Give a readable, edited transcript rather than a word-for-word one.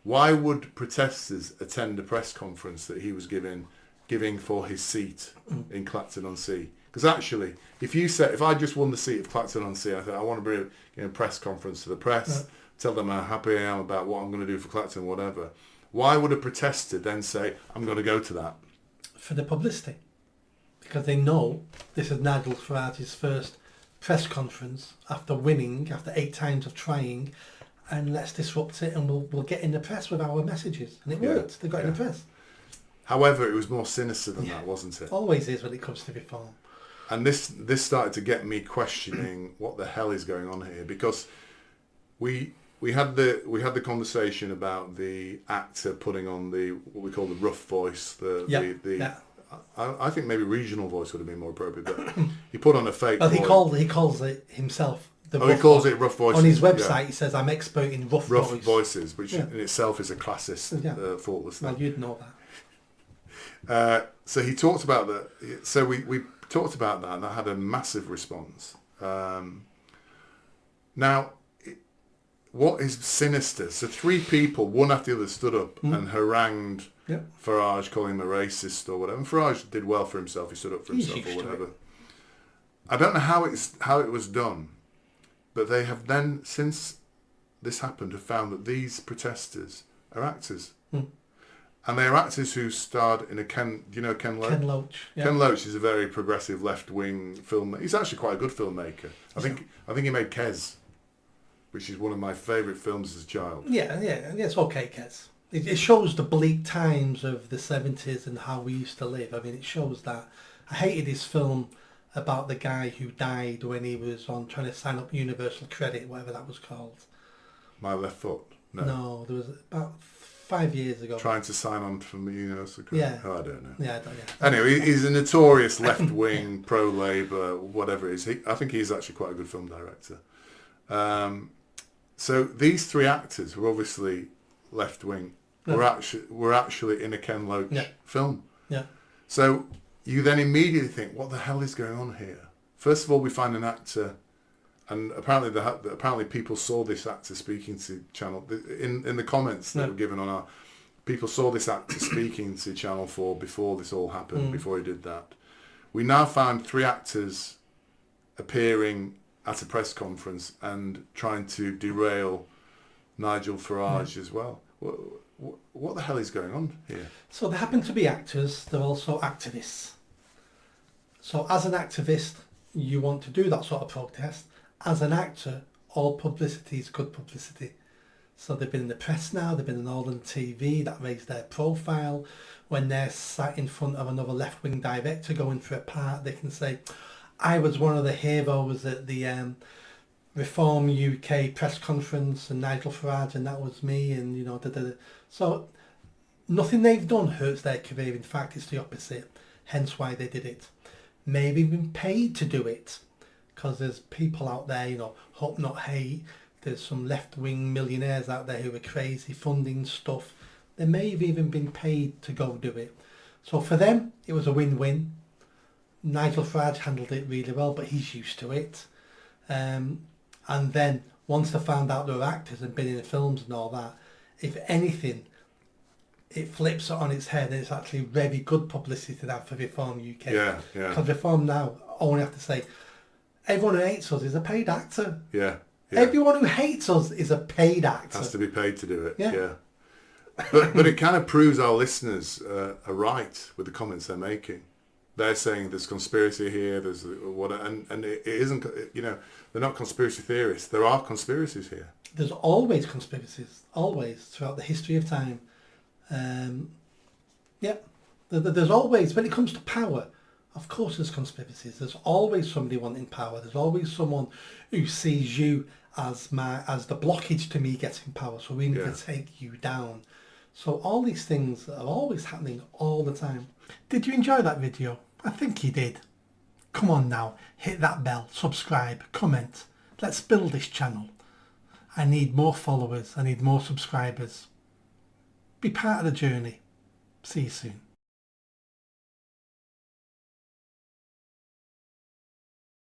why would protesters attend a press conference that he was giving for his seat in Clacton-on-Sea? Because actually, if I just won the seat of Clacton-on-Sea, I thought I want to bring a press conference to the press, tell them how happy I am about what I'm going to do for Clacton, whatever. Why would a protester then say, I'm going to go to that? For the publicity. Because they know this is Nigel Farage's first press conference after winning, after 8 times of trying, and let's disrupt it and we'll get in the press with our messages. And it worked. They got in the press. However, it was more sinister than that, wasn't it? Always is when it comes to reform. And this started to get me questioning what the hell is going on here, because we had the conversation about the actor putting on what we call the rough voice, I think maybe regional voice would have been more appropriate, but he put on a fake voice. He calls it himself. He calls it rough voice. On his website, he says, I'm expert in rough voices, which in itself is a classist faultless thing. Well, you'd know that. So he talked about that. So we talked about that, and that had a massive response. Now, what is sinister? So 3 people, one after the other, stood up and harangued Farage, calling him a racist or whatever. And Farage did well for himself. He stood up for himself or whatever. I don't know how it was done, but they have then, since this happened, have found that these protesters are actors. And they are actors who starred in Ken Loach? Ken Loach. Yeah. Ken Loach is a very progressive left-wing filmmaker. He's actually quite a good filmmaker. I think he made Kes, which is one of my favourite films as a child. Yeah, it's okay, Kes. It shows the bleak times of the 70s and how we used to live. I mean, it shows that. I hated his film about the guy who died when he was trying to sign up Universal Credit, whatever that was called. My Left Foot? No, there was about 5 years ago. Trying to sign on from the Universal Credit? Yeah. Oh, I don't know. Yeah, I don't know. Anyway, he's a notorious left-wing, pro-Labour, whatever it is. I think he's actually quite a good film director. So these 3 actors were obviously left-wing. Were actually in a Ken Loach film. Yeah. So you then immediately think, what the hell is going on here? First of all, we find an actor, and apparently people saw this actor speaking to Channel in the comments that were given on people saw this actor speaking to Channel 4 before this all happened, before he did that. We now found 3 actors appearing at a press conference and trying to derail Nigel Farage as well. What the hell is going on here? So they happen to be actors. They're also activists. So as an activist, you want to do that sort of protest. As an actor, all publicity is good publicity. So they've been in the press now. They've been all on TV. That raised their profile. When they're sat in front of another left-wing director going for a part, they can say, I was one of the heroes at the Reform UK press conference and Nigel Farage, and that was me, and So nothing they've done hurts their career. In fact, it's the opposite. Hence why they did it. Maybe been paid to do it, because there's people out there, hope not hate. There's some left-wing millionaires out there who are crazy funding stuff. They may have even been paid to go do it. So for them, it was a win-win. Nigel Farage handled it really well, but he's used to it. And then once they found out they were actors and been in the films and all that, if anything, it flips it on its head, and it's actually very good publicity to that for Reform UK. Yeah. Because Reform now only have to say, everyone who hates us is a paid actor. Yeah. Everyone who hates us is a paid actor. Has to be paid to do it. Yeah. But it kind of proves our listeners are right with the comments they're making. They're saying there's conspiracy here, there's what, and it isn't. They're not conspiracy theorists. There are conspiracies here. There's always conspiracies, always throughout the history of time. There's always, when it comes to power, of course there's conspiracies. There's always somebody wanting power. There's always someone who sees you as the blockage to me getting power. So we need to take you down. So all these things are always happening all the time. Did you enjoy that video? I think you did. Come on now, hit that bell, subscribe, comment. Let's build this channel. I need more followers. I need more subscribers. Be part of the journey. See you soon.